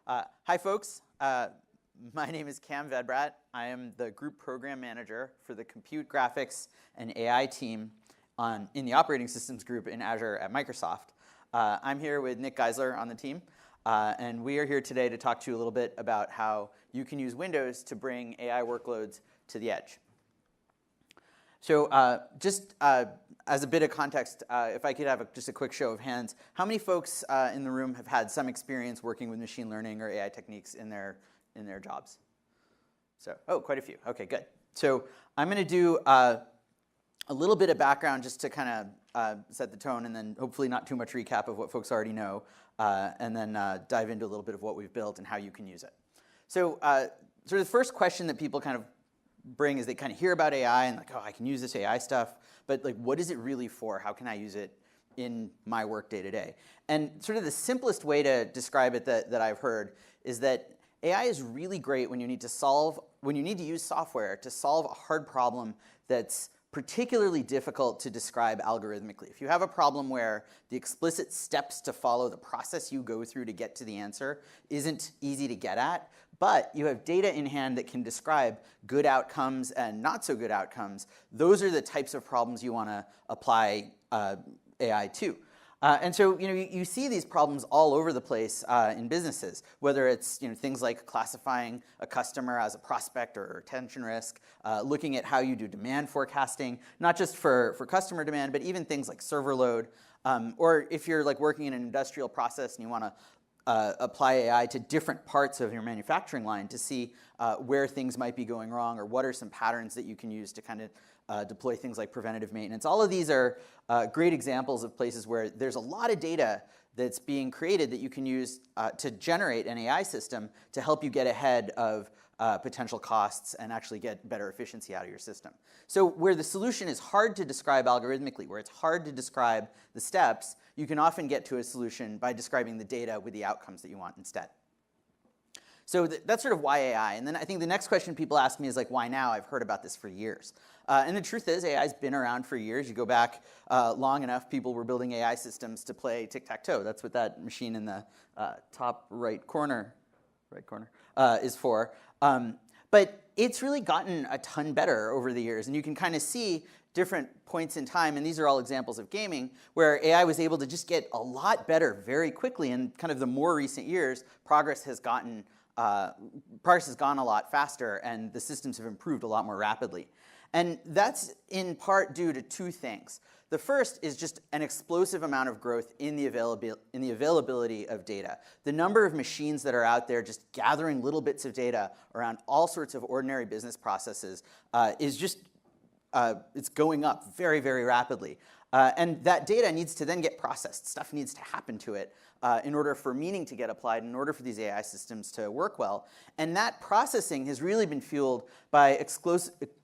Hi, folks. My name is Cam Vedbrat. I am the Group Program Manager for the Compute, Graphics, and AI team in the Operating Systems Group in Azure at Microsoft. I'm here with Nick Geisler on the team, and we are here today to talk to you a little bit about how you can use Windows to bring AI workloads to the edge. So just as a bit of context, if I could have just a quick show of hands, how many folks in the room have had some experience working with machine learning or AI techniques in their jobs? So, oh, quite a few. OK, good. So I'm going to do a little bit of background just to kind of set the tone, and then hopefully not too much recap of what folks already know, and then dive into a little bit of what we've built and how you can use it. So sort of the first question that people kind of bring is they kind of hear about AI and like, oh, I can use this AI stuff, but like, what is it really for? How can I use it in my work day to day? And sort of the simplest way to describe it that I've heard is that AI is really great when you need to use software to solve a hard problem that's particularly difficult to describe algorithmically. If you have a problem where the explicit steps to follow, the process you go through to get to the answer isn't easy to get at, but you have data in hand that can describe good outcomes and not so good outcomes, those are the types of problems you want to apply AI to. And so you see these problems all over the place in businesses, whether it's things like classifying a customer as a prospect or retention risk, looking at how you do demand forecasting, not just for customer demand, but even things like server load. Or if you're like working in an industrial process and you want to apply AI to different parts of your manufacturing line to see where things might be going wrong, or what are some patterns that you can use to kind of deploy things like preventative maintenance. All of these are great examples of places where there's a lot of data that's being created that you can use to generate an AI system to help you get ahead of potential costs and actually get better efficiency out of your system. So where the solution is hard to describe algorithmically, where it's hard to describe the steps, you can often get to a solution by describing the data with the outcomes that you want instead. So that's sort of why AI. And then I think the next question people ask me is like, why now? I've heard about this for years. And the truth is, AI's been around for years. You go back long enough, people were building AI systems to play tic-tac-toe. That's what that machine in the top right corner is for. But it's really gotten a ton better over the years. And you can kind of see different points in time, and these are all examples of gaming, where AI was able to just get a lot better very quickly. In kind of the more recent years, progress has gone a lot faster, and the systems have improved a lot more rapidly. And that's in part due to two things. The first is just an explosive amount of growth in the availability of data. The number of machines that are out there just gathering little bits of data around all sorts of ordinary business processes is just it's going up very, very rapidly. And that data needs to then get processed. Stuff needs to happen to it in order for meaning to get applied, in order for these AI systems to work well. And that processing has really been fueled by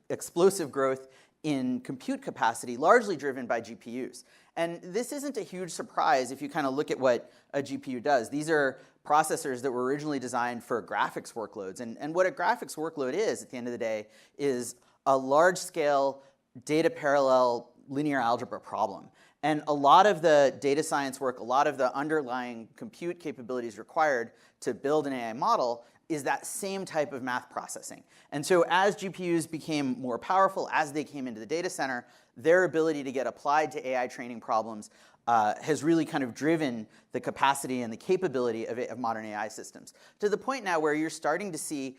explosive growth in compute capacity, largely driven by GPUs. And this isn't a huge surprise if you kind of look at what a GPU does. These are processors that were originally designed for graphics workloads. And what a graphics workload is, at the end of the day, is a large-scale data parallel linear algebra problem. And a lot of the data science work, a lot of the underlying compute capabilities required to build an AI model is that same type of math processing. And so as GPUs became more powerful, as they came into the data center, their ability to get applied to AI training problems has really kind of driven the capacity and the capability of modern AI systems, to the point now where you're starting to see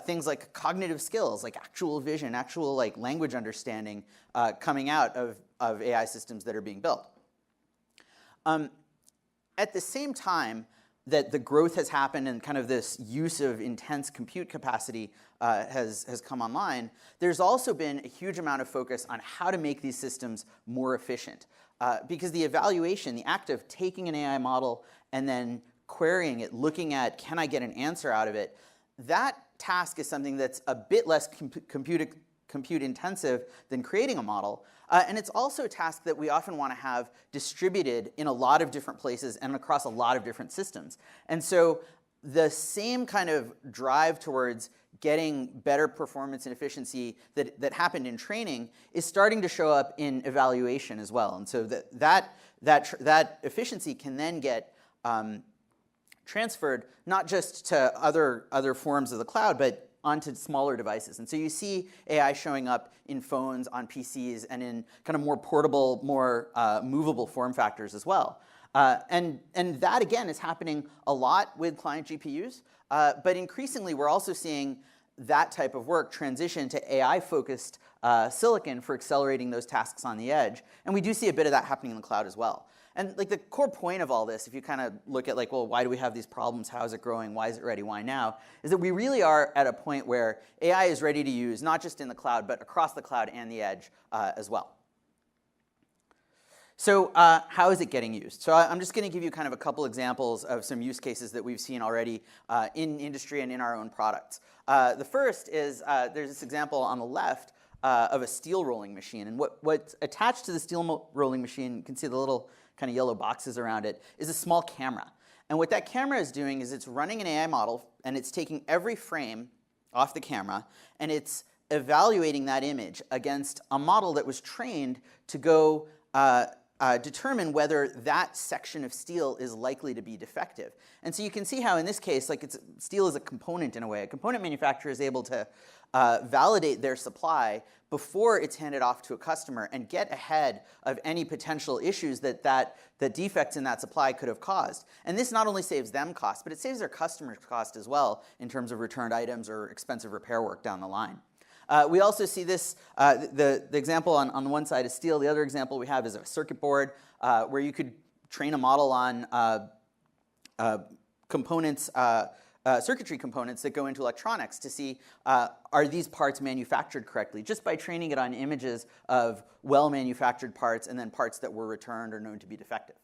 things like cognitive skills, like actual vision, actual like language understanding coming out of AI systems that are being built. At the same time that the growth has happened and kind of this use of intense compute capacity has come online, there's also been a huge amount of focus on how to make these systems more efficient. Because the evaluation, the act of taking an AI model and then querying it, looking at can I get an answer out of it, that task is something that's a bit less compute intensive than creating a model. And it's also a task that we often want to have distributed in a lot of different places and across a lot of different systems. And so the same kind of drive towards getting better performance and efficiency that happened in training is starting to show up in evaluation as well. And so that efficiency can then get transferred not just to other forms of the cloud, but onto smaller devices. And so you see AI showing up in phones, on PCs, and in kind of more portable, more movable form factors as well. And that, again, is happening a lot with client GPUs. But increasingly, we're also seeing that type of work transition to AI-focused silicon for accelerating those tasks on the edge. And we do see a bit of that happening in the cloud as well. And like the core point of all this, if you kind of look at like, well, why do we have these problems? How is it growing? Why is it ready? Why now? Is that we really are at a point where AI is ready to use, not just in the cloud, but across the cloud and the edge as well. So how is it getting used? So I'm just going to give you kind of a couple examples of some use cases that we've seen already in industry and in our own products. The first is there's this example on the left of a steel rolling machine. And what's attached to the steel rolling machine, you can see the little kind of yellow boxes around it, is a small camera. And what that camera is doing is it's running an AI model, and it's taking every frame off the camera, and it's evaluating that image against a model that was trained to go determine whether that section of steel is likely to be defective. And so you can see how in this case, like steel is a component in a way. A component manufacturer is able to validate their supply before it's handed off to a customer and get ahead of any potential issues that defects in that supply could have caused. And this not only saves them costs, but it saves their customers cost as well in terms of returned items or expensive repair work down the line. We also see this, the example on the one side is steel. The other example we have is a circuit board where you could train a model on components, circuitry components that go into electronics to see are these parts manufactured correctly, just by training it on images of well-manufactured parts and then parts that were returned or known to be defective.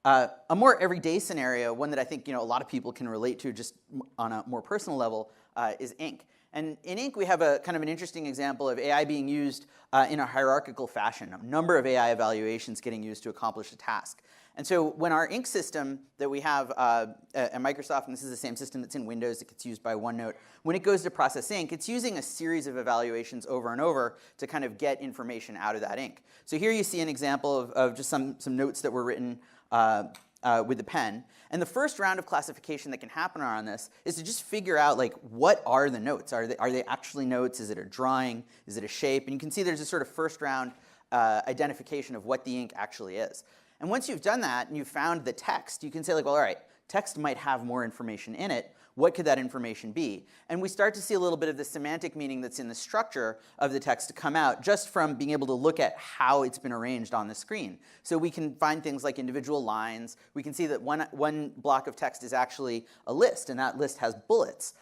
A more everyday scenario, one that I think a lot of people can relate to just on a more personal level, is ink. And in ink, we have a kind of an interesting example of AI being used in a hierarchical fashion, a number of AI evaluations getting used to accomplish a task. And so when our ink system that we have at Microsoft, and this is the same system that's in Windows that gets used by OneNote, when it goes to process ink, it's using a series of evaluations over and over to kind of get information out of that ink. So here you see an example of just some notes that were written with the pen. And the first round of classification that can happen around this is to just figure out, like, what are the notes? Are they actually notes? Is it a drawing? Is it a shape? And you can see there's a sort of first round identification of what the ink actually is. And once you've done that and you've found the text, you can say, like, well, all right, text might have more information in it. What could that information be? And we start to see a little bit of the semantic meaning that's in the structure of the text to come out just from being able to look at how it's been arranged on the screen. So we can find things like individual lines. We can see that one block of text is actually a list, and that list has bullets.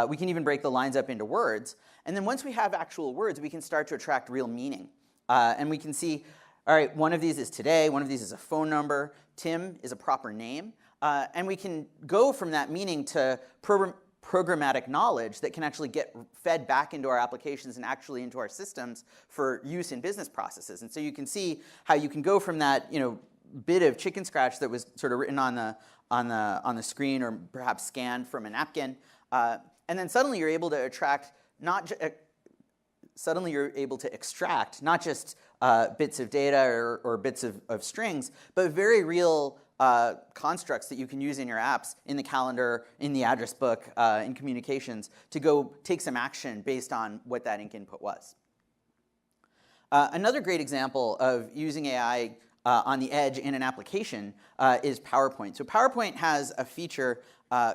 We can even break the lines up into words. And then once we have actual words, we can start to attract real meaning. And we can see, all right, one of these is today, one of these is a phone number, Tim is a proper name. And we can go from that meaning to programmatic knowledge that can actually get fed back into our applications and actually into our systems for use in business processes. And so you can see how you can go from that bit of chicken scratch that was sort of written on the screen or perhaps scanned from a napkin, and then suddenly you're able to extract not just bits of data or bits of strings, but very real constructs that you can use in your apps, in the calendar, in the address book, in communications, to go take some action based on what that ink input was. Another great example of using AI on the edge in an application is PowerPoint. So PowerPoint has a feature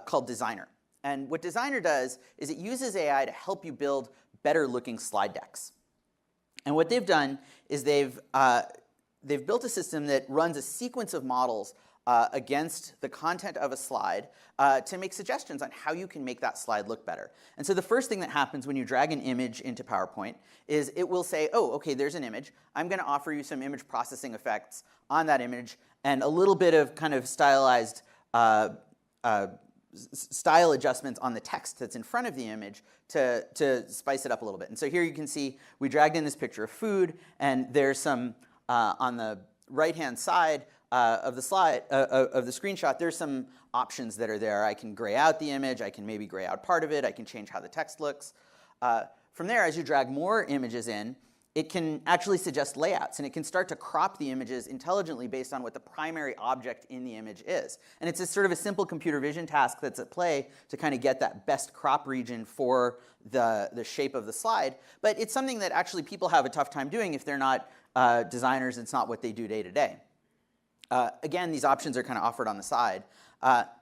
called Designer. And what Designer does is it uses AI to help you build better looking slide decks. And what they've done is they've built a system that runs a sequence of models against the content of a slide to make suggestions on how you can make that slide look better. And so the first thing that happens when you drag an image into PowerPoint is it will say, oh, okay, there's an image. I'm going to offer you some image processing effects on that image and a little bit of kind of stylized style adjustments on the text that's in front of the image to spice it up a little bit. And so here you can see we dragged in this picture of food, and there's some on the right-hand side of the slide of the screenshot. There's some options that are there. I can gray out the image. I can maybe gray out part of it. I can change how the text looks. From there, as you drag more images in, it can actually suggest layouts, and it can start to crop the images intelligently based on what the primary object in the image is. And it's a sort of a simple computer vision task that's at play to kind of get that best crop region for the shape of the slide. But it's something that actually people have a tough time doing if they're not designers. It's not what they do day to day. Again, these options are kind of offered on the side.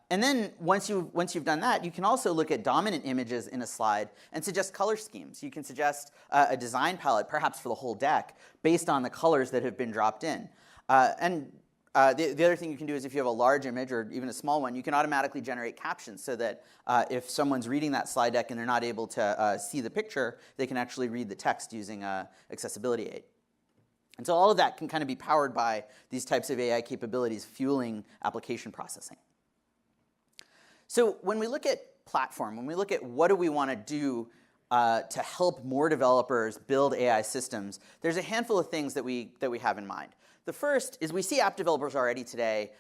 And then once you've done that, you can also look at dominant images in a slide and suggest color schemes. You can suggest a design palette, perhaps for the whole deck, based on the colors that have been dropped in. The other thing you can do is if you have a large image or even a small one, you can automatically generate captions so that if someone's reading that slide deck and they're not able to see the picture, they can actually read the text using accessibility aid. And so all of that can kind of be powered by these types of AI capabilities fueling application processing. So when we look at platform, when we look at what do we want to do to help more developers build AI systems, there's a handful of things that we have in mind. The first is we see app developers already today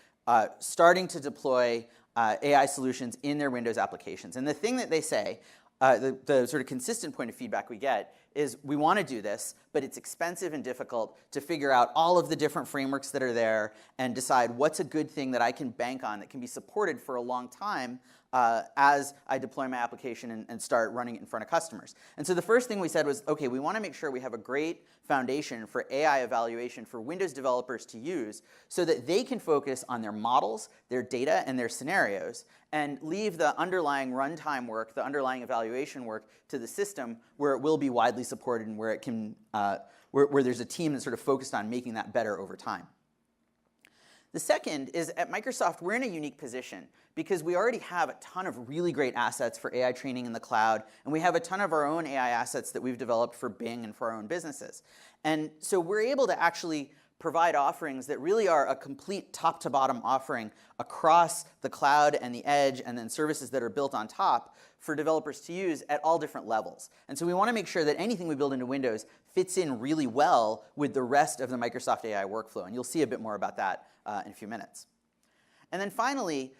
starting to deploy AI solutions in their Windows applications. And the thing that they say, the sort of consistent point of feedback we get is we want to do this, but it's expensive and difficult to figure out all of the different frameworks that are there and decide what's a good thing that I can bank on that can be supported for a long time as I deploy my application and start running it in front of customers. And so the first thing we said was, okay, we want to make sure we have a great foundation for AI evaluation for Windows developers to use so that they can focus on their models, their data, and their scenarios, and leave the underlying runtime work, the underlying evaluation work to the system where it will be widely supported and where it can, where there's a team that's sort of focused on making that better over time. The second is at Microsoft, we're in a unique position because we already have a ton of really great assets for AI training in the cloud, and we have a ton of our own AI assets that we've developed for Bing and for our own businesses. And so we're able to actually provide offerings that really are a complete top-to-bottom offering across the cloud and the edge and then services that are built on top for developers to use at all different levels. And so we want to make sure that anything we build into Windows fits in really well with the rest of the Microsoft AI workflow. And you'll see a bit more about that in a few minutes. And then finally,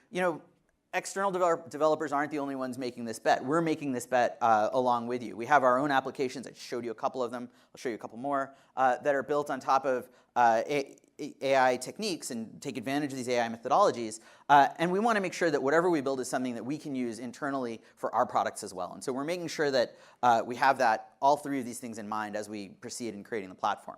external developers aren't the only ones making this bet. We're making this bet along with you. We have our own applications. I showed you a couple of them. I'll show you a couple more that are built on top of AI techniques and take advantage of these AI methodologies. And we want to make sure that whatever we build is something that we can use internally for our products as well. And so we're making sure that we have all three of these things in mind as we proceed in creating the platform.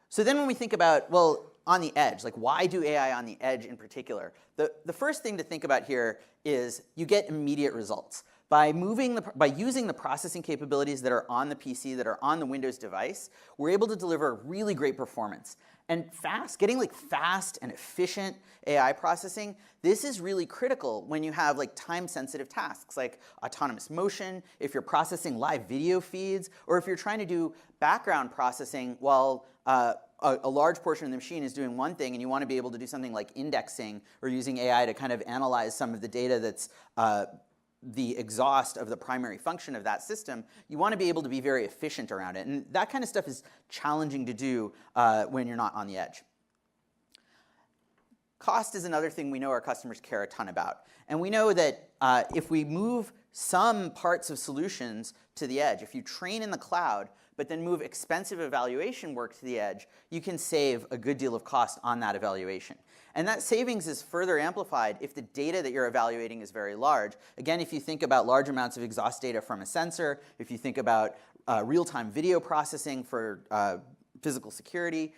So then when we think about, well, on the edge, like why do AI on the edge in particular? The first thing to think about here is you get immediate results. By using the processing capabilities that are on the PC, that are on the Windows device, we're able to deliver really great performance. And getting like fast and efficient AI processing, this is really critical when you have like time-sensitive tasks like autonomous motion, if you're processing live video feeds, or if you're trying to do background processing while a large portion of the machine is doing one thing and you want to be able to do something like indexing or using AI to kind of analyze some of the data that's the exhaust of the primary function of that system, you want to be able to be very efficient around it. And that kind of stuff is challenging to do when you're not on the edge. Cost is another thing we know our customers care a ton about. And we know that if we move some parts of solutions to the edge, if you train in the cloud, but then move expensive evaluation work to the edge, you can save a good deal of cost on that evaluation. And that savings is further amplified if the data that you're evaluating is very large. Again, if you think about large amounts of exhaust data from a sensor, if you think about real-time video processing for physical security,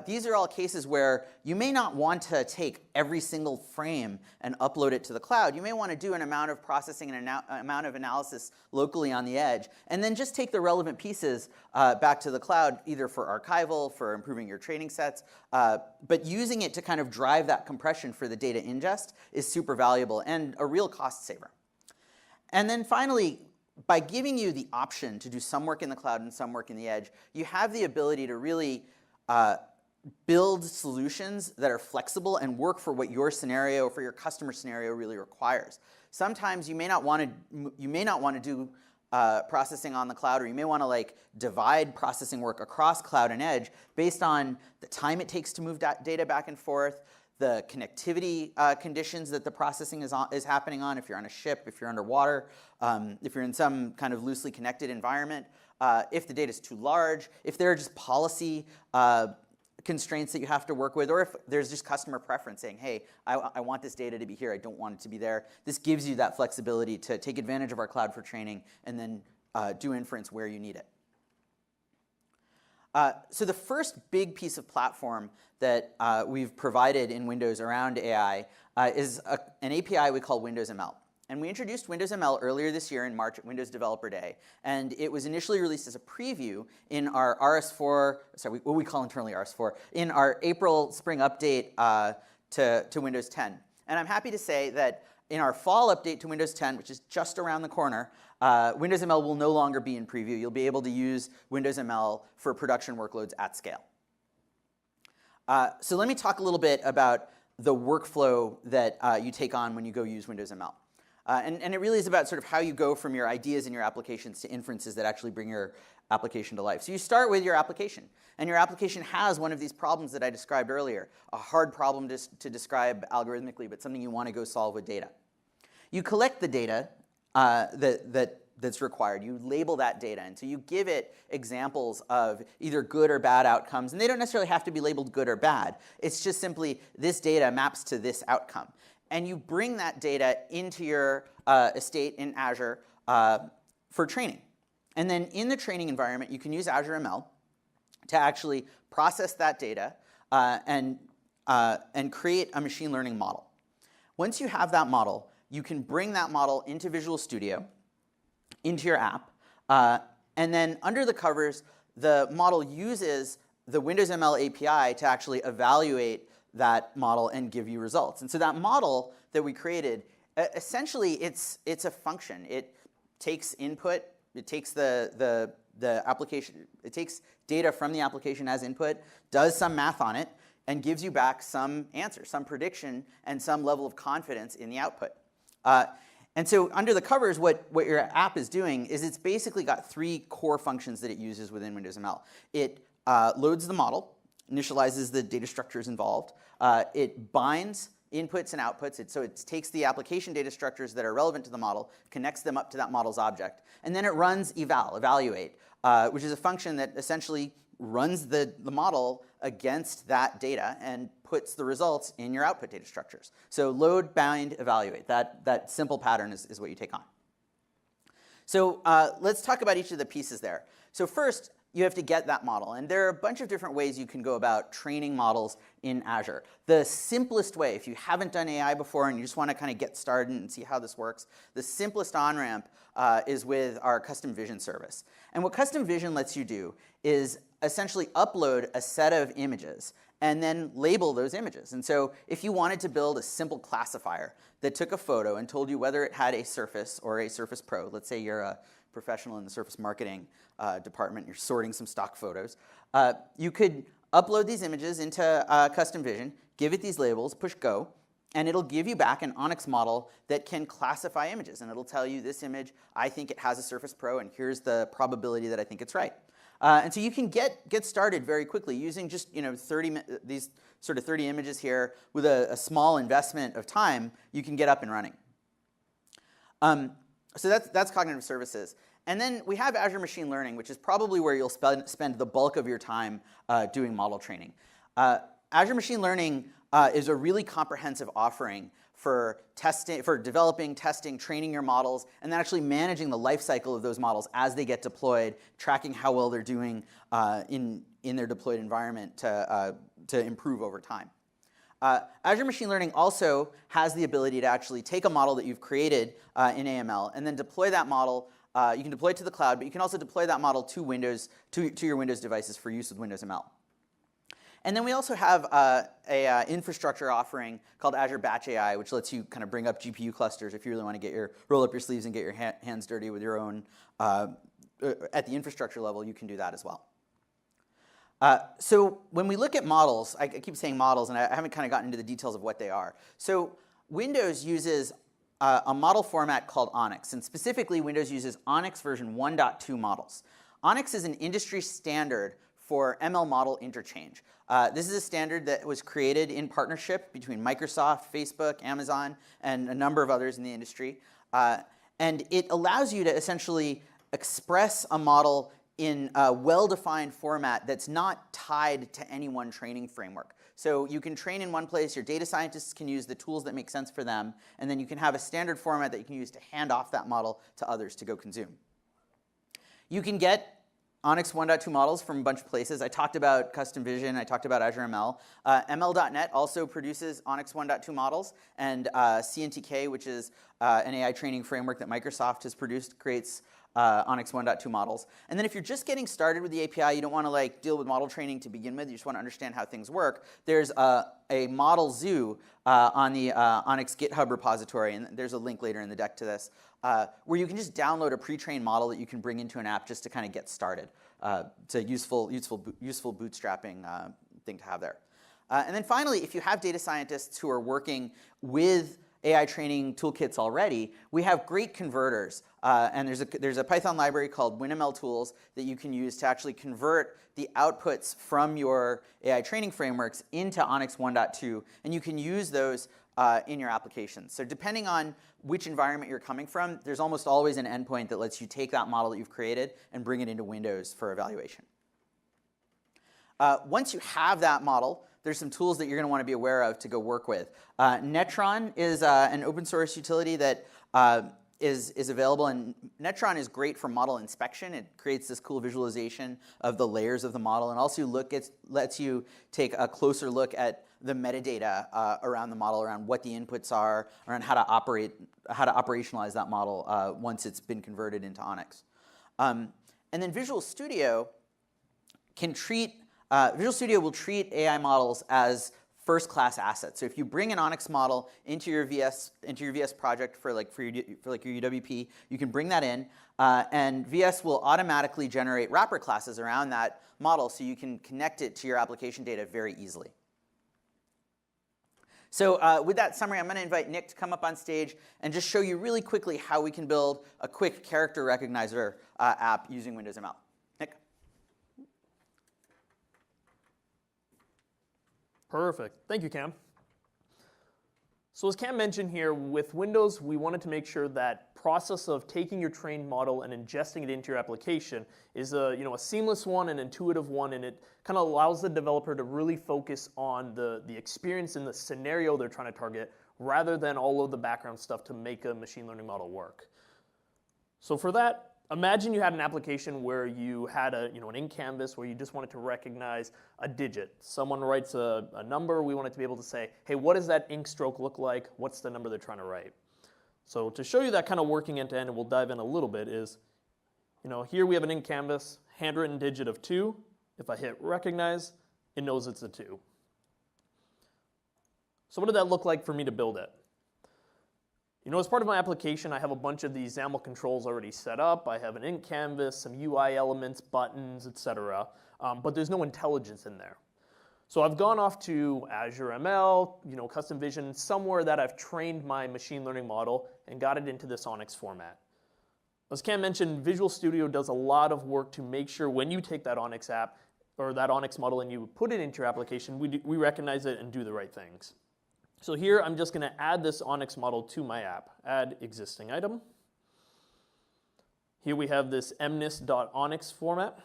these are all cases where you may not want to take every single frame and upload it to the cloud. You may want to do an amount of processing and an amount of analysis locally on the edge, and then just take the relevant pieces back to the cloud, either for archival, for improving your training sets, but using it to kind of drive that compression for the data ingest is super valuable and a real cost saver. And then finally, by giving you the option to do some work in the cloud and some work in the edge, you have the ability to really build solutions that are flexible and work for what your scenario, for your customer scenario really requires. Sometimes you may not want to do processing on the cloud, or you may want to like divide processing work across cloud and edge based on the time it takes to move data back and forth, the connectivity conditions that the processing is happening on, if you're on a ship, if you're underwater, if you're in some kind of loosely connected environment. if the data is too large, if there are just policy constraints that you have to work with, or if there's just customer preference saying, hey, I want this data to be here, I don't want it to be there. This gives you that flexibility to take advantage of our cloud for training and then do inference where you need it. So the first big piece of platform that we've provided in Windows around AI is an API we call Windows ML. And we introduced Windows ML earlier this year in March at Windows Developer Day. And it was initially released as a preview in our RS4, sorry, what we call internally RS4, in our April spring update to Windows 10. And I'm happy to say that in our fall update to Windows 10, which is just around the corner, Windows ML will no longer be in preview. You'll be able to use Windows ML for production workloads at scale. So let me talk a little bit about the workflow that you take on when you go use Windows ML. And it really is about sort of how you go from your ideas and your applications to inferences that actually bring your application to life. So you start with your application. And your application has one of these problems that I described earlier, a hard problem to describe algorithmically, but something you want to go solve with data. You collect the data that's required. You label that data. And so you give it examples of either good or bad outcomes. And they don't necessarily have to be labeled good or bad. It's just simply this data maps to this outcome. And you bring that data into your estate in Azure for training. And then in the training environment, you can use Azure ML to actually process that data and create a machine learning model. Once you have that model, you can bring that model into Visual Studio, into your app, and then under the covers, the model uses the Windows ML API to actually evaluate that model and give you results. And so that model that we created, essentially it's a function. It takes input, it takes the application, it takes data from the application as input, does some math on it, and gives you back some answer, some prediction, and some level of confidence in the output. And so under the covers, what your app is doing is it's basically got three core functions that it uses within Windows ML. It loads the model, initializes the data structures involved. It binds inputs and outputs. So it takes the application data structures that are relevant to the model, connects them up to that model's object, and then it runs evaluate, which is a function that essentially runs the model against that data and puts the results in your output data structures. So load, bind, evaluate. That simple pattern is what you take on. So let's talk about each of the pieces there. So first, you have to get that model. And there are a bunch of different ways you can go about training models in Azure. The simplest way, if you haven't done AI before and you just want to kind of get started and see how this works, the simplest on-ramp is with our Custom Vision service. And what Custom Vision lets you do is essentially upload a set of images and then label those images. And so if you wanted to build a simple classifier that took a photo and told you whether it had a Surface or a Surface Pro, let's say you're a professional in the Surface marketing department, you're sorting some stock photos, you could upload these images into Custom Vision, give it these labels, push go, and it'll give you back an Onyx model that can classify images. And it'll tell you this image, I think it has a Surface Pro, and here's the probability that I think it's right. And so you can get started very quickly using just these sort of 30 images here with a small investment of time. You can get up and running. So that's cognitive services. And then we have Azure Machine Learning, which is probably where you'll spend the bulk of your time doing model training. Azure Machine Learning is a really comprehensive offering for developing, testing, training your models, and then actually managing the life cycle of those models as they get deployed, tracking how well they're doing in their deployed environment to improve over time. Azure Machine Learning also has the ability to actually take a model that you've created in AML and then deploy that model. You can deploy it to the cloud, but you can also deploy that model to your Windows devices for use with Windows ML. And then we also have an infrastructure offering called Azure Batch AI, which lets you kind of bring up GPU clusters if you really want to roll up your sleeves and get your hands dirty with your own. At the infrastructure level, you can do that as well. So when we look at models, I keep saying models, and I haven't kind of gotten into the details of what they are. So Windows uses a model format called Onyx, and specifically Windows uses Onyx version 1.2 models. Onyx is an industry standard for ML model interchange. This is a standard that was created in partnership between Microsoft, Facebook, Amazon, and a number of others in the industry. And it allows you to essentially express a model in a well-defined format that's not tied to any one training framework. So you can train in one place, your data scientists can use the tools that make sense for them, and then you can have a standard format that you can use to hand off that model to others to go consume. You can get Onyx 1.2 models from a bunch of places. I talked about Custom Vision, I talked about Azure ML. ML.net also produces Onyx 1.2 models, and CNTK, which is an AI training framework that Microsoft has produced, creates Onyx 1.2 models. And then if you're just getting started with the API, you don't want to deal with model training to begin with, you just want to understand how things work, there's a model zoo on the Onyx GitHub repository, and there's a link later in the deck to this, where you can just download a pre-trained model that you can bring into an app just to kind of get started. It's a useful bootstrapping thing to have there. And then finally, if you have data scientists who are working with AI training toolkits already, we have great converters. And there's a Python library called WinML tools that you can use to actually convert the outputs from your AI training frameworks into Onyx 1.2, and you can use those in your applications. So depending on which environment you're coming from, there's almost always an endpoint that lets you take that model that you've created and bring it into Windows for evaluation. Once you have that model, there's some tools that you're going to want to be aware of to go work with. Netron is an open source utility that is available, and Netron is great for model inspection. It creates this cool visualization of the layers of the model, and also lets you take a closer look at the metadata around the model, around what the inputs are, around how to operationalize that model once it's been converted into Onyx. And then Visual Studio will treat AI models as first-class assets. So if you bring an Onyx model into your VS project for your UWP, you can bring that in, and VS will automatically generate wrapper classes around that model, so you can connect it to your application data very easily. So with that summary, I'm going to invite Nick to come up on stage and just show you really quickly how we can build a quick character recognizer app using Windows ML. Nick? Perfect. Thank you, Cam. So as Cam mentioned here, with Windows, we wanted to make sure that process of taking your trained model and ingesting it into your application is a seamless one, an intuitive one, and it kind of allows the developer to really focus on the experience in the scenario they're trying to target, rather than all of the background stuff to make a machine learning model work. So for that, imagine you had an application where you had an ink canvas where you just wanted to recognize a digit. Someone writes a number, we want it to be able to say, hey, what does that ink stroke look like? What's the number they're trying to write? So to show you that kind of working end to end, and we'll dive in a little bit, is here we have an ink canvas, handwritten digit of 2. If I hit recognize, it knows it's a 2. So what did that look like for me to build it? As part of my application, I have a bunch of these XAML controls already set up. I have an ink canvas, some UI elements, buttons, etc. But there's no intelligence in there. So I've gone off to Azure ML, Custom Vision, somewhere that I've trained my machine learning model and got it into this Onyx format. As Cam mentioned, Visual Studio does a lot of work to make sure when you take that Onyx app or that Onyx model and you put it into your application, we recognize it and do the right things. So here I'm just going to add this Onyx model to my app. Add existing item. Here we have this mnist.onyx format.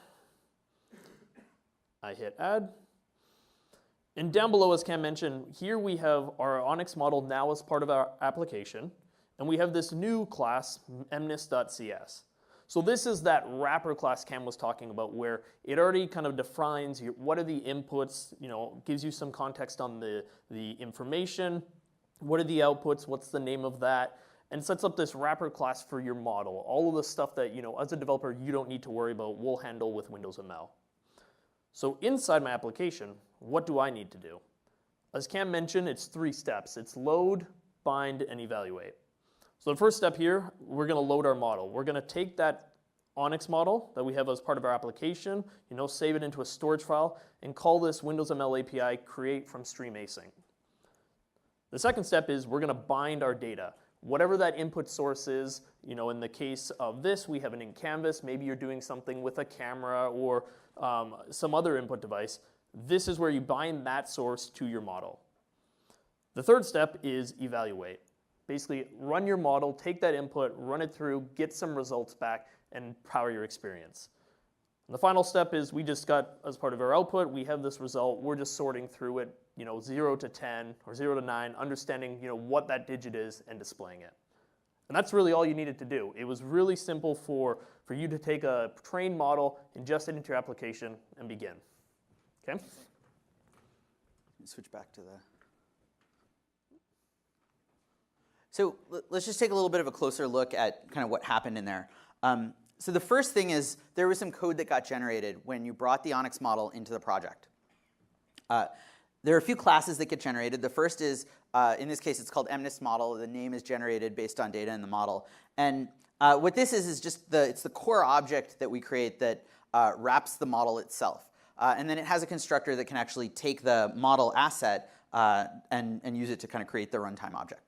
I hit add. And down below, as Cam mentioned, here we have our Onyx model now as part of our application. And we have this new class, mnist.cs. So this is that wrapper class Cam was talking about, where it already kind of defines what are the inputs, gives you some context on the information, what are the outputs, what's the name of that, and sets up this wrapper class for your model. All of the stuff that, as a developer, you don't need to worry about, we'll handle with Windows ML. So inside my application, what do I need to do? As Cam mentioned, it's 3 steps. It's load, bind, and evaluate. So the first step here, we're going to load our model. We're going to take that Onyx model that we have as part of our application, save it into a storage file, and call this Windows ML API create from stream async. The second step is we're going to bind our data. Whatever that input source is, in the case of this, we have an ink canvas. Maybe you're doing something with a camera or some other input device. This is where you bind that source to your model. The third step is evaluate. Basically, run your model, take that input, run it through, get some results back, and power your experience. And the final step is we just got, as part of our output, we have this result. We're just sorting through it, 0 to 10 or 0 to 9, understanding, what that digit is and displaying it. And that's really all you needed to do. It was really simple for you to take a trained model, ingest it into your application, and begin. Okay? Switch back to the... So let's just take a little bit of a closer look at kind of what happened in there. So the first thing is there was some code that got generated when you brought the Onyx model into the project. There are a few classes that get generated. The first is, in this case, it's called MNIST model. The name is generated based on data in the model. And what this is just it's the core object that we create that wraps the model itself. And then it has a constructor that can actually take the model asset and use it to kind of create the runtime object.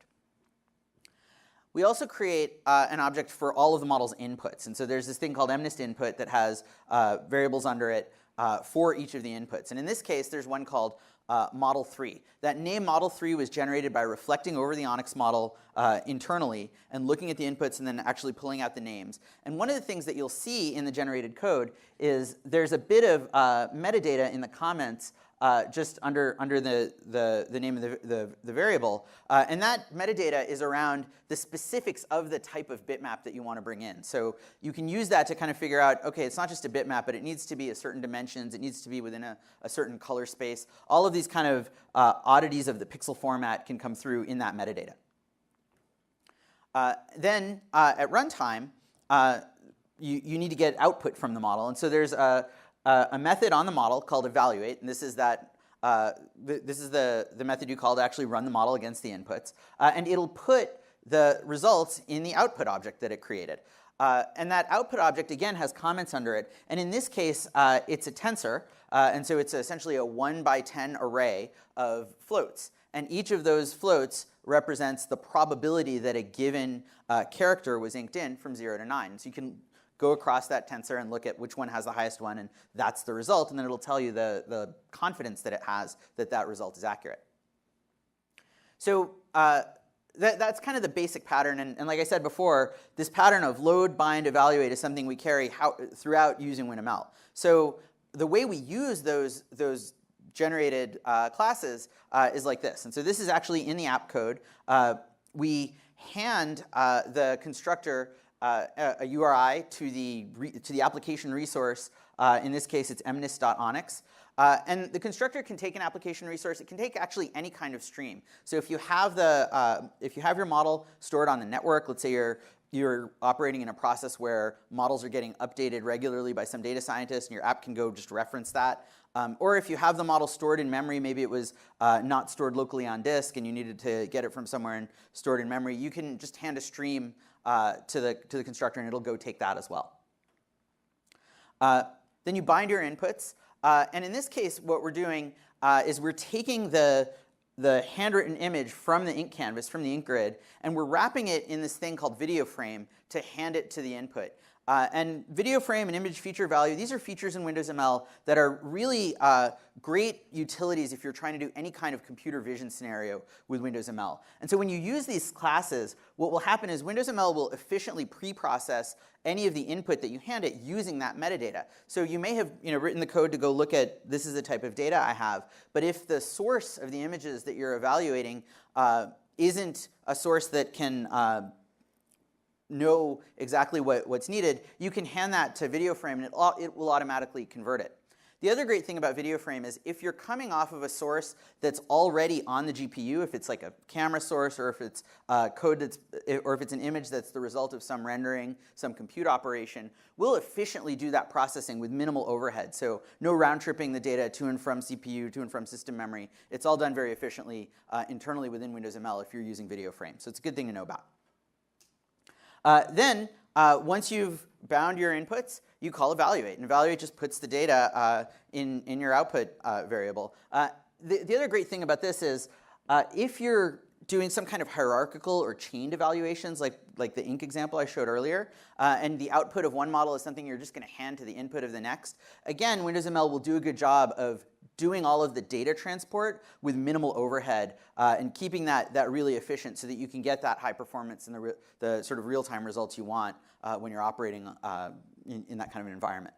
We also create an object for all of the model's inputs. And so there's this thing called MNIST input that has variables under it for each of the inputs. And in this case, there's one called model 3. That name model 3 was generated by reflecting over the Onyx model internally and looking at the inputs and then actually pulling out the names. And one of the things that you'll see in the generated code is there's a bit of metadata in the comments just under the name of the variable. And that metadata is around the specifics of the type of bitmap that you want to bring in. So you can use that to kind of figure out, okay, it's not just a bitmap, but it needs to be a certain dimensions. It needs to be within a certain color space. All of these kind of oddities of the pixel format can come through in that metadata. Then at runtime, you need to get output from the model. And so there's a method on the model called evaluate, and this is the method you call to actually run the model against the inputs, and it'll put the results in the output object that it created. And that output object, again, has comments under it, and in this case, it's a tensor, and so it's essentially a 1 by 10 array of floats, and each of those floats represents the probability that a given character was inked in from 0 to 9. So you can go across that tensor and look at which one has the highest one, and that's the result, and then it'll tell you the confidence that it has that that result is accurate. So that's kind of the basic pattern, and like I said before, this pattern of load, bind, evaluate is something we carry throughout using WinML. So the way we use those generated classes is like this, and so this is actually in the app code. We hand the constructor a URI to the application resource. In this case, it's MNIST.onyx. And the constructor can take an application resource. It can take actually any kind of stream. So if you have your model stored on the network, let's say you're operating in a process where models are getting updated regularly by some data scientist, and your app can go just reference that. Or if you have the model stored in memory, maybe it was not stored locally on disk, and you needed to get it from somewhere and stored in memory, you can just hand a stream to the constructor, and it'll go take that as well. Then you bind your inputs, and in this case, what we're doing is we're taking the handwritten image from the ink canvas, from the ink grid, and we're wrapping it in this thing called video frame to hand it to the input. And video frame and image feature value, these are features in Windows ML that are really great utilities if you're trying to do any kind of computer vision scenario with Windows ML. And so when you use these classes, what will happen is Windows ML will efficiently pre-process any of the input that you hand it using that metadata. So you may have written the code to go look at, this is the type of data I have, but if the source of the images that you're evaluating isn't a source that can know exactly what's needed, you can hand that to video frame, and it will automatically convert it. The other great thing about video frame is if you're coming off of a source that's already on the GPU, if it's like a camera source, or if it's or if it's an image that's the result of some rendering, some compute operation, we'll efficiently do that processing with minimal overhead. So no round tripping the data to and from CPU, to and from system memory. It's all done very efficiently internally within Windows ML if you're using video frame. So it's a good thing to know about. Then, once you've bound your inputs, you call evaluate. And evaluate just puts the data in your output variable. The other great thing about this is if you're doing some kind of hierarchical or chained evaluations, like the ink example I showed earlier, and the output of one model is something you're just going to hand to the input of the next, again, Windows ML will do a good job of doing all of the data transport with minimal overhead and keeping that really efficient so that you can get that high performance and the sort of real-time results you want when you're operating in that kind of an environment.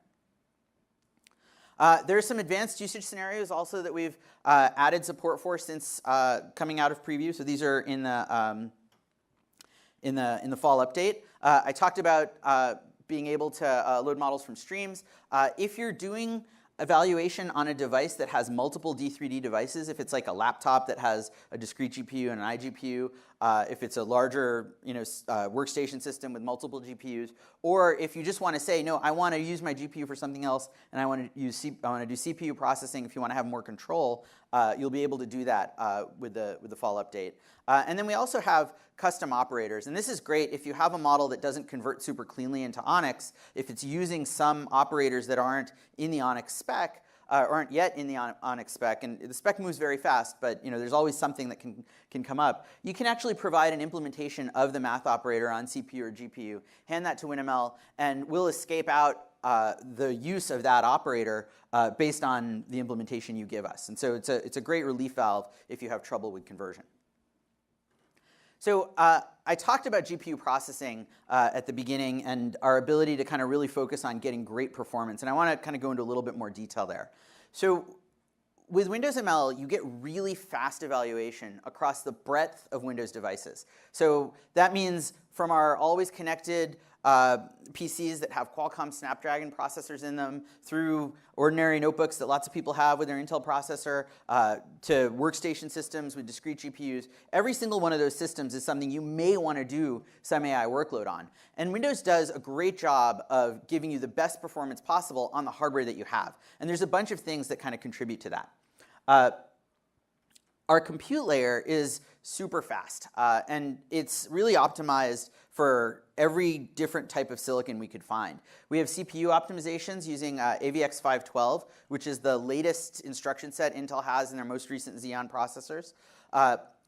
There are some advanced usage scenarios also that we've added support for since coming out of preview. So these are in the fall update. I talked about being able to load models from streams. If you're doing evaluation on a device that has multiple D3D devices, if it's like a laptop that has a discrete GPU and an iGPU, if it's a larger workstation system with multiple GPUs, or if you just want to say, no, I want to use my GPU for something else, and I want to do CPU processing. If you want to have more control, you'll be able to do that with the fall update. And then we also have custom operators, and this is great if you have a model that doesn't convert super cleanly into ONNX. If it's using some operators that aren't in the ONNX spec, aren't yet in the ONNX spec, and the spec moves very fast, but there's always something that can come up. You can actually provide an implementation of the math operator on CPU or GPU, hand that to WinML, and we'll escape out the use of that operator based on the implementation you give us. And so it's a great relief valve if you have trouble with conversion. So I talked about GPU processing at the beginning and our ability to kind of really focus on getting great performance. And I want to kind of go into a little bit more detail there. So with Windows ML, you get really fast evaluation across the breadth of Windows devices. So that means from our always connected PCs that have Qualcomm Snapdragon processors in them, through ordinary notebooks that lots of people have with their Intel processor, to workstation systems with discrete GPUs. Every single one of those systems is something you may want to do some AI workload on. And Windows does a great job of giving you the best performance possible on the hardware that you have. And there's a bunch of things that kind of contribute to that. Our compute layer is super fast, and it's really optimized for every different type of silicon we could find. We have CPU optimizations using AVX512, which is the latest instruction set Intel has in their most recent Xeon processors.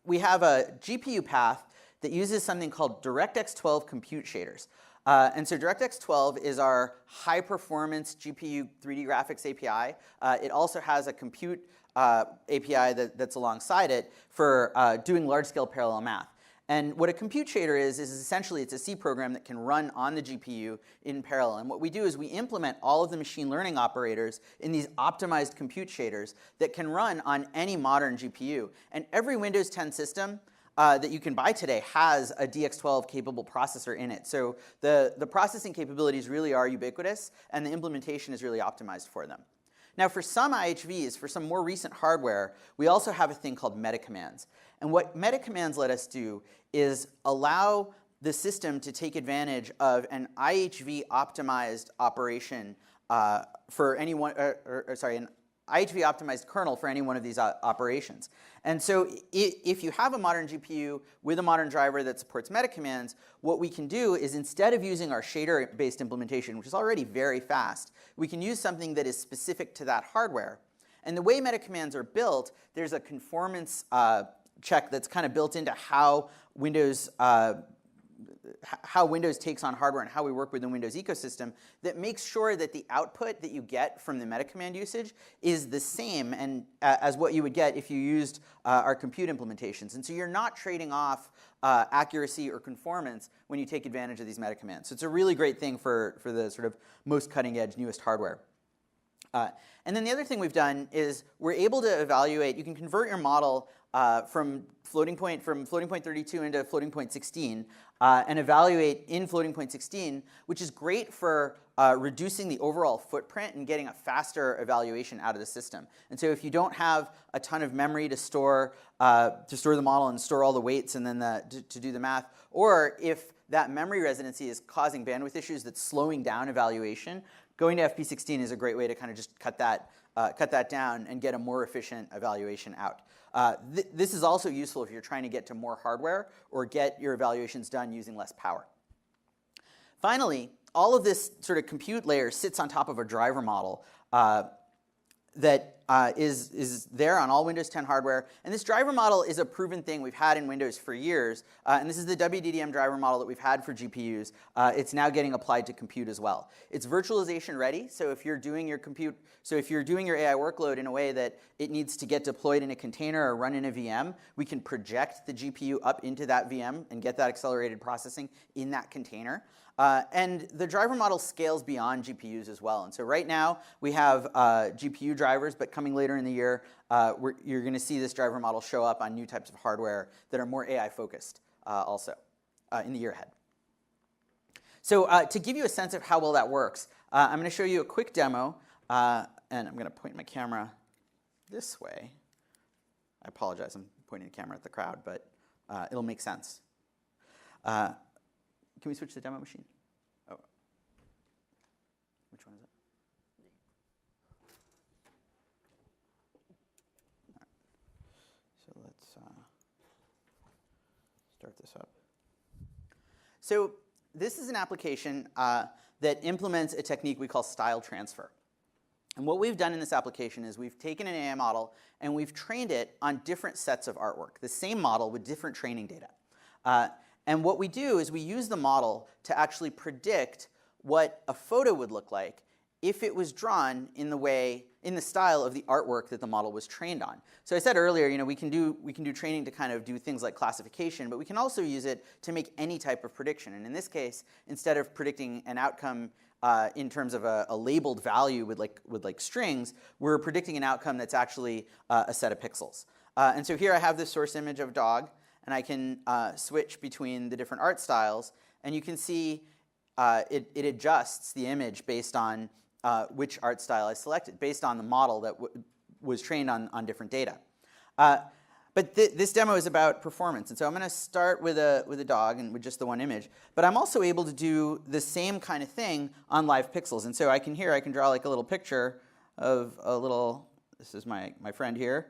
We have a GPU path that uses something called DirectX 12 compute shaders. And so DirectX 12 is our high-performance GPU 3D graphics API. It also has a compute API that's alongside it for doing large-scale parallel math. And what a compute shader is essentially it's a C program that can run on the GPU in parallel. And what we do is we implement all of the machine learning operators in these optimized compute shaders that can run on any modern GPU. And every Windows 10 system that you can buy today has a DX12 capable processor in it. So the processing capabilities really are ubiquitous, and the implementation is really optimized for them. Now, for some IHVs, for some more recent hardware, we also have a thing called meta commands. And what meta commands let us do is allow the system to take advantage of an IHV optimized operation for any one, an IHV optimized kernel for any one of these operations. And so if you have a modern GPU with a modern driver that supports meta commands, what we can do is instead of using our shader-based implementation, which is already very fast, we can use something that is specific to that hardware. And the way meta commands are built, there's a conformance check that's kind of built into how Windows takes on hardware and how we work with the Windows ecosystem that makes sure that the output that you get from the meta command usage is the same as what you would get if you used our compute implementations. And so you're not trading off accuracy or conformance when you take advantage of these meta commands. So it's a really great thing for the sort of most cutting edge, newest hardware. And then the other thing we've done is we're able to evaluate, you can convert your model from floating point 32 into floating point 16 and evaluate in floating point 16, which is great for reducing the overall footprint and getting a faster evaluation out of the system. And so if you don't have a ton of memory to store the model and store all the weights and then to do the math, or if that memory residency is causing bandwidth issues that's slowing down evaluation, going to FP16 is a great way to kind of just cut that down and get a more efficient evaluation out. This is also useful if you're trying to get to more hardware or get your evaluations done using less power. Finally, all of this sort of compute layer sits on top of a driver model that is there on all Windows 10 hardware. And this driver model is a proven thing we've had in Windows for years. And this is the WDDM driver model that we've had for GPUs. It's now getting applied to compute as well. It's virtualization ready. So if you're doing your AI workload in a way that it needs to get deployed in a container or run in a VM, we can project the GPU up into that VM and get that accelerated processing in that container. And the driver model scales beyond GPUs as well. And so right now, we have GPU drivers, but coming later in the year, you're going to see this driver model show up on new types of hardware that are more AI-focused also in the year ahead. So to give you a sense of how well that works, I'm going to show you a quick demo. And I'm going to point my camera this way. I apologize, I'm pointing the camera at the crowd, but it'll make sense. Can we switch to the demo machine? Oh. Which one is it? All right. So let's start this up. So this is an application that implements a technique we call style transfer. And what we've done in this application is we've taken an AI model and we've trained it on different sets of artwork, the same model with different training data. And what we do is we use the model to actually predict what a photo would look like if it was drawn in the style of the artwork that the model was trained on. So I said earlier, we can do training to kind of do things like classification, but we can also use it to make any type of prediction. And in this case, instead of predicting an outcome in terms of a labeled value with strings, we're predicting an outcome that's actually a set of pixels. And so here I have this source image of dog, and I can switch between the different art styles, and you can see it adjusts the image based on which art style I selected, based on the model that was trained on different data. But this demo is about performance, and so I'm going to start with a dog and with just the one image. But I'm also able to do the same kind of thing on live pixels, and so I can draw like a little picture of a little. This is my friend here,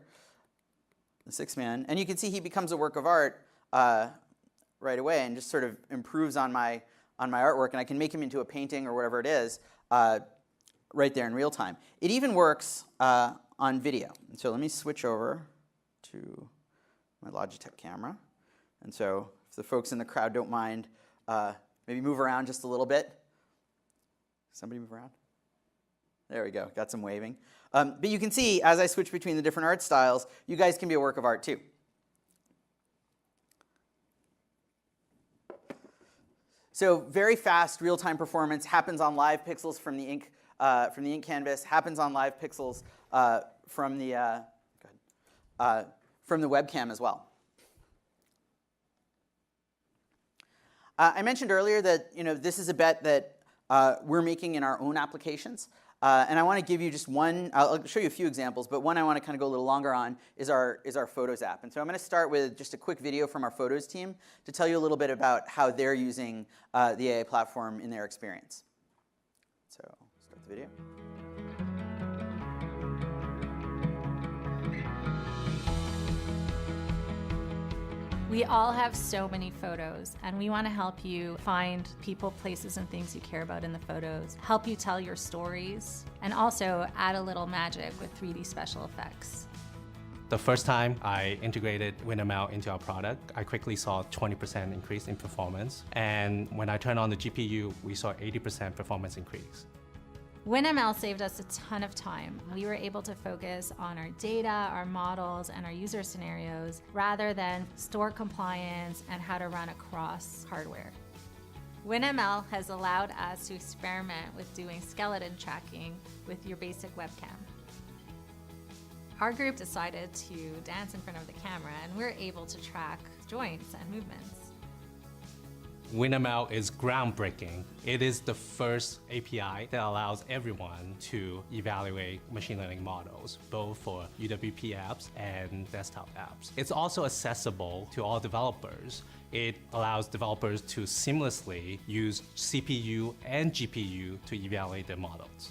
the 6-man, and you can see he becomes a work of art right away, and just sort of improves on my artwork, and I can make him into a painting or whatever it is right there in real time. It even works on video, and so let me switch over to my Logitech camera. And so if the folks in the crowd don't mind, maybe move around just a little bit. Somebody move around? There we go, got some waving. But you can see, as I switch between the different art styles, you guys can be a work of art too. So very fast real-time performance happens on live pixels from the ink canvas, happens on live pixels from the webcam as well. I mentioned earlier that this is a bet that we're making in our own applications. And I want to give you just one. I'll show you a few examples, but one I want to kind of go a little longer on is our Photos app. And so I'm going to start with just a quick video from our Photos team to tell you a little bit about how they're using the AI platform in their experience. So start the video. We all have so many photos, and we want to help you find people, places, and things you care about in the photos, help you tell your stories, and also add a little magic with 3D special effects. The first time I integrated WinML into our product, I quickly saw a 20% increase in performance. And when I turned on the GPU, we saw 80% performance increase. WinML saved us a ton of time. We were able to focus on our data, our models, and our user scenarios, rather than store compliance and how to run across hardware. WinML has allowed us to experiment with doing skeleton tracking with your basic webcam. Our group decided to dance in front of the camera, and we're able to track joints and movements. WinML is groundbreaking. It is the first API that allows everyone to evaluate machine learning models, both for UWP apps and desktop apps. It's also accessible to all developers. It allows developers to seamlessly use CPU and GPU to evaluate their models.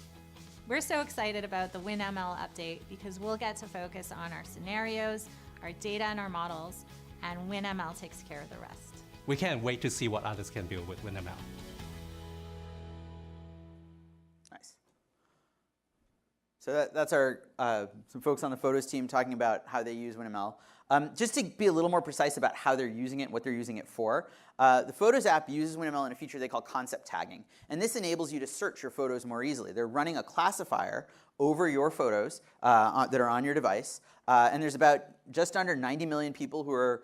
We're so excited about the WinML update because we'll get to focus on our scenarios, our data, and our models, and WinML takes care of the rest. We can't wait to see what others can build with WinML. Nice. So that's our some folks on the Photos team talking about how they use WinML. Just to be a little more precise about how they're using it and what they're using it for, the Photos app uses WinML in a feature they call concept tagging. And this enables you to search your photos more easily. They're running a classifier over your photos that are on your device. And there's about just under 90 million people who are,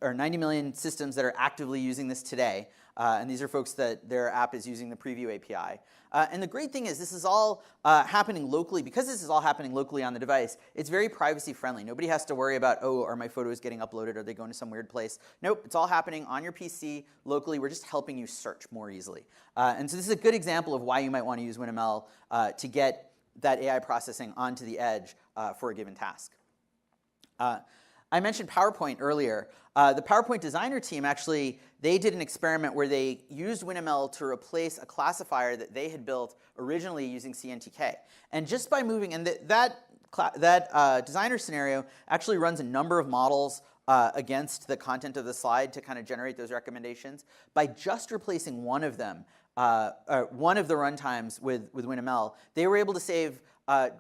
or 90 million systems that are actively using this today. And these are folks that their app is using the Preview API. And the great thing is this is all happening locally. Because this is all happening locally on the device, it's very privacy friendly. Nobody has to worry about, oh, are my photos getting uploaded? Are they going to some weird place? Nope, it's all happening on your PC locally. We're just helping you search more easily. And so this is a good example of why you might want to use WinML to get that AI processing onto the edge for a given task. I mentioned PowerPoint earlier. The PowerPoint designer team actually, they did an experiment where they used WinML to replace a classifier that they had built originally using CNTK. And just by moving, and that designer scenario actually runs a number of models against the content of the slide to kind of generate those recommendations. By just replacing one of them, one of the runtimes with WinML, they were able to save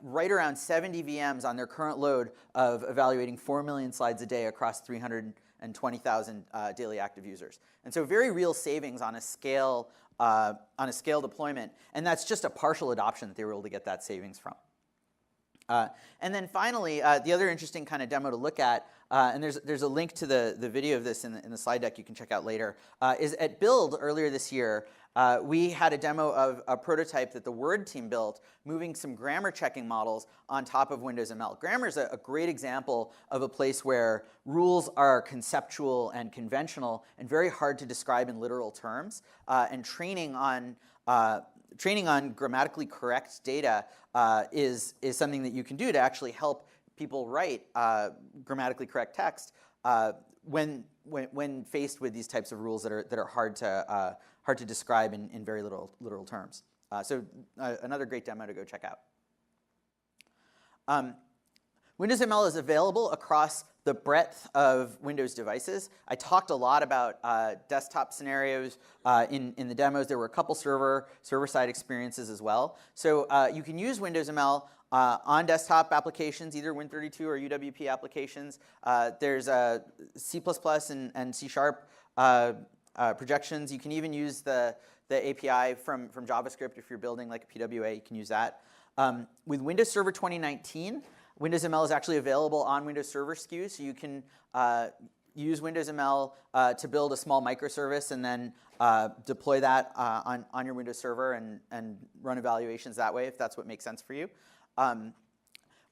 right around 70 VMs on their current load of evaluating 4 million slides a day across 320,000 daily active users. And so very real savings on a scale deployment. And that's just a partial adoption that they were able to get that savings from. And then finally, the other interesting kind of demo to look at, and there's a link to the video of this in the slide deck you can check out later, is at Build earlier this year. We had a demo of a prototype that the Word team built, moving some grammar checking models on top of Windows ML. Grammar is a great example of a place where rules are conceptual and conventional and very hard to describe in literal terms. And training on grammatically correct data is something that you can do to actually help people write grammatically correct text when faced with these types of rules that are hard to describe in very literal terms. So another great demo to go check out. Windows ML is available across the breadth of Windows devices. I talked a lot about desktop scenarios in the demos. There were a couple server-side experiences as well. So you can use Windows ML on desktop applications, either Win32 or UWP applications. There's C++ and C# projections. You can even use the API from JavaScript if you're building like a PWA. You can use that. With Windows Server 2019, Windows ML is actually available on Windows Server SKUs, so you can use Windows ML to build a small microservice and then deploy that on your Windows Server and run evaluations that way if that's what makes sense for you.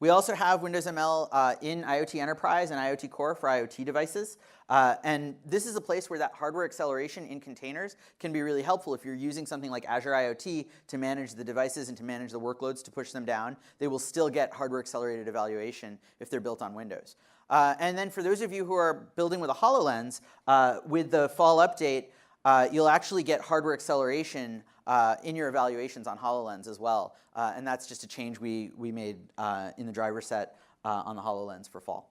We also have Windows ML in IoT Enterprise and IoT Core for IoT devices. And this is a place where that hardware acceleration in containers can be really helpful if you're using something like Azure IoT to manage the devices and to manage the workloads to push them down. They will still get hardware accelerated evaluation if they're built on Windows. And then for those of you who are building with a HoloLens, with the fall update, you'll actually get hardware acceleration in your evaluations on HoloLens as well. And that's just a change we made in the driver set on the HoloLens for fall.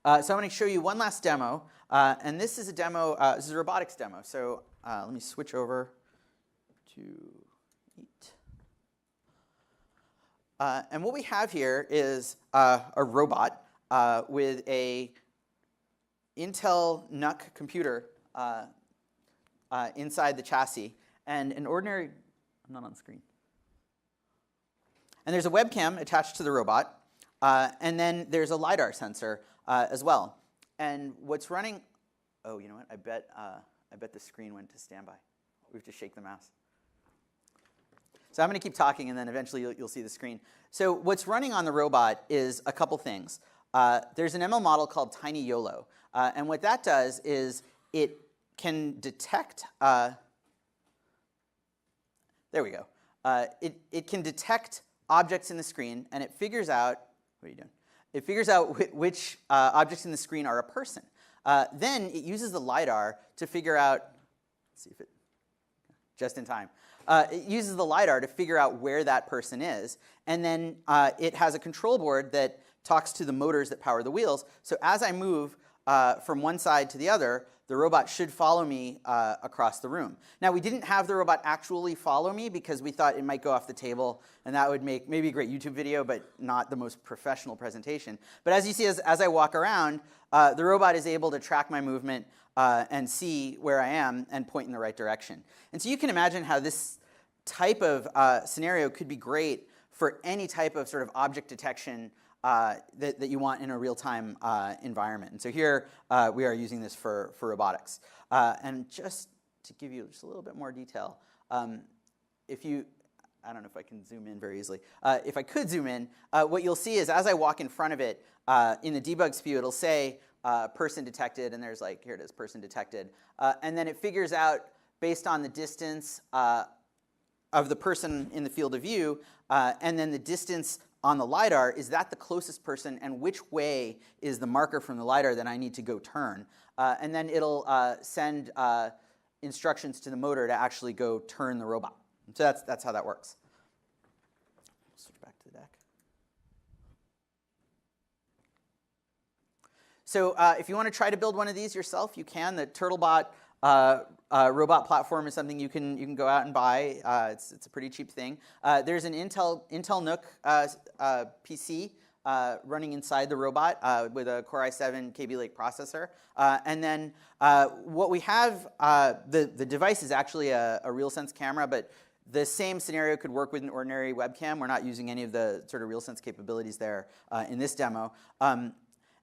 So I'm going to show you one last demo. And this is a demo, this is a robotics demo. So let me switch over to Eat. And what we have here is a robot with a Intel NUC computer inside the chassis. And an ordinary, I'm not on the screen. And there's a webcam attached to the robot. And then there's a LiDAR sensor as well. And what's running, oh, you know what? I bet the screen went to standby. We have to shake the mouse. So I'm going to keep talking, and then eventually you'll see the screen. So what's running on the robot is a couple things. There's an ML model called Tiny YOLO. And what that does is it can detect, there we go. It can detect objects in the screen, and it figures out, what are you doing? It figures out which objects in the screen are a person. Then it uses the LiDAR to figure out, let's see if it, just in time. It uses the LiDAR to figure out where that person is, and then it has a control board that talks to the motors that power the wheels. So as I move from one side to the other, the robot should follow me across the room. Now, we didn't have the robot actually follow me because we thought it might go off the table, and that would make maybe a great YouTube video, but not the most professional presentation. But as you see, as I walk around, the robot is able to track my movement and see where I am and point in the right direction. And so you can imagine how this type of scenario could be great for any type of sort of object detection that you want in a real-time environment. And so here we are using this for robotics. And just to give you just a little bit more detail, if you, I don't know if I can zoom in very easily. If I could zoom in, what you'll see is as I walk in front of it, in the debug SPU, it'll say person detected, and there's like, here it is, person detected. And then it figures out, based on the distance of the person in the field of view, and then the distance on the LiDAR, is that the closest person, and which way is the marker from the LiDAR that I need to go turn? And then it'll send instructions to the motor to actually go turn the robot. So that's how that works. Switch back to the deck. So if you want to try to build one of these yourself, you can. The TurtleBot robot platform is something you can go out and buy. It's a pretty cheap thing. There's an Intel NUC PC running inside the robot with a Core i7 Kaby Lake processor. And then what we have, the device is actually a RealSense camera, but the same scenario could work with an ordinary webcam. We're not using any of the sort of RealSense capabilities there in this demo.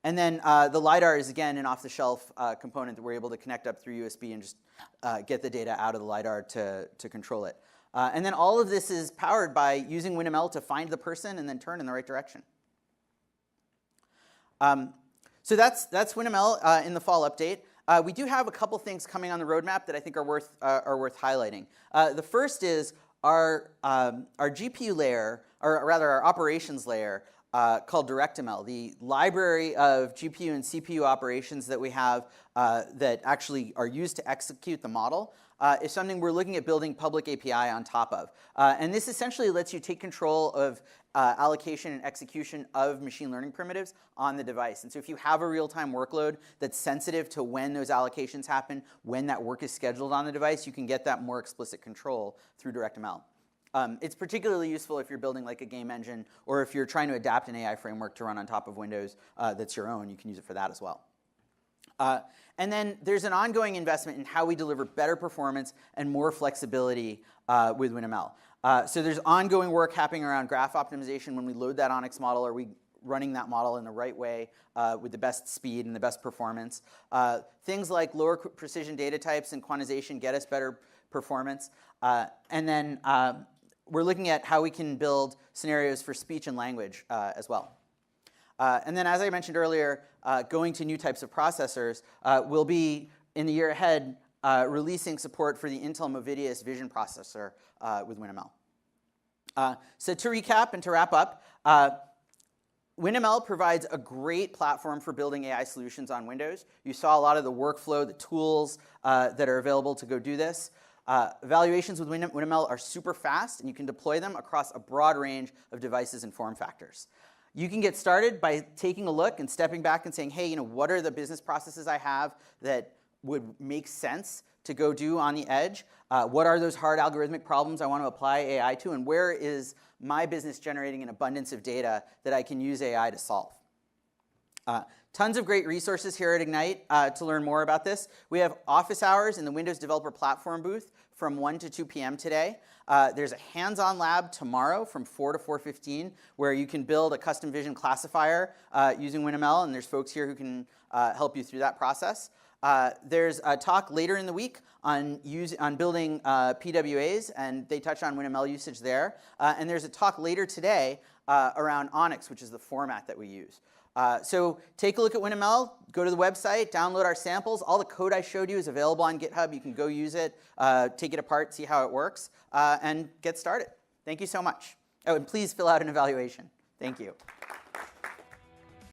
And then the LiDAR is, again, an off-the-shelf component that we're able to connect up through USB and just get the data out of the LiDAR to control it. And then all of this is powered by using WinML to find the person and then turn in the right direction. So that's WinML in the fall update. We do have a couple things coming on the roadmap that I think are worth highlighting. The first is our GPU layer, or rather our operations layer, called DirectML, the library of GPU and CPU operations that we have that actually are used to execute the model, is something we're looking at building public API on top of. And this essentially lets you take control of allocation and execution of machine learning primitives on the device. And so if you have a real-time workload that's sensitive to when those allocations happen, when that work is scheduled on the device, you can get that more explicit control through DirectML. It's particularly useful if you're building like a game engine, or if you're trying to adapt an AI framework to run on top of Windows that's your own. You can use it for that as well. And then there's an ongoing investment in how we deliver better performance and more flexibility with WinML. So there's ongoing work happening around graph optimization. When we load that Onyx model, are we running that model in the right way with the best speed and the best performance? Things like lower precision data types and quantization get us better performance. And then we're looking at how we can build scenarios for speech and language as well. And then, as I mentioned earlier, going to new types of processors, we'll be, in the year ahead, releasing support for the Intel Movidius vision processor with WinML. So to recap and to wrap up, WinML provides a great platform for building AI solutions on Windows. You saw a lot of the workflow, the tools that are available to go do this. Evaluations with WinML are super fast, and you can deploy them across a broad range of devices and form factors. You can get started by taking a look and stepping back and saying, hey, what are the business processes I have that would make sense to go do on the edge? What are those hard algorithmic problems I want to apply AI to? And where is my business generating an abundance of data that I can use AI to solve? Tons of great resources here at Ignite to learn more about this. We have office hours in the Windows Developer Platform booth from 1 to 2 p.m. today. There's a hands-on lab tomorrow from 4 to 4:15 where you can build a custom vision classifier using WinML, and there's folks here who can help you through that process. There's a talk later in the week on building PWAs, and they touch on WinML usage there. And there's a talk later today around Onyx, which is the format that we use. So take a look at WinML, go to the website, download our samples. All the code I showed you is available on GitHub. You can go use it, take it apart, see how it works, and get started. Thank you so much. Oh, and please fill out an evaluation. Thank you.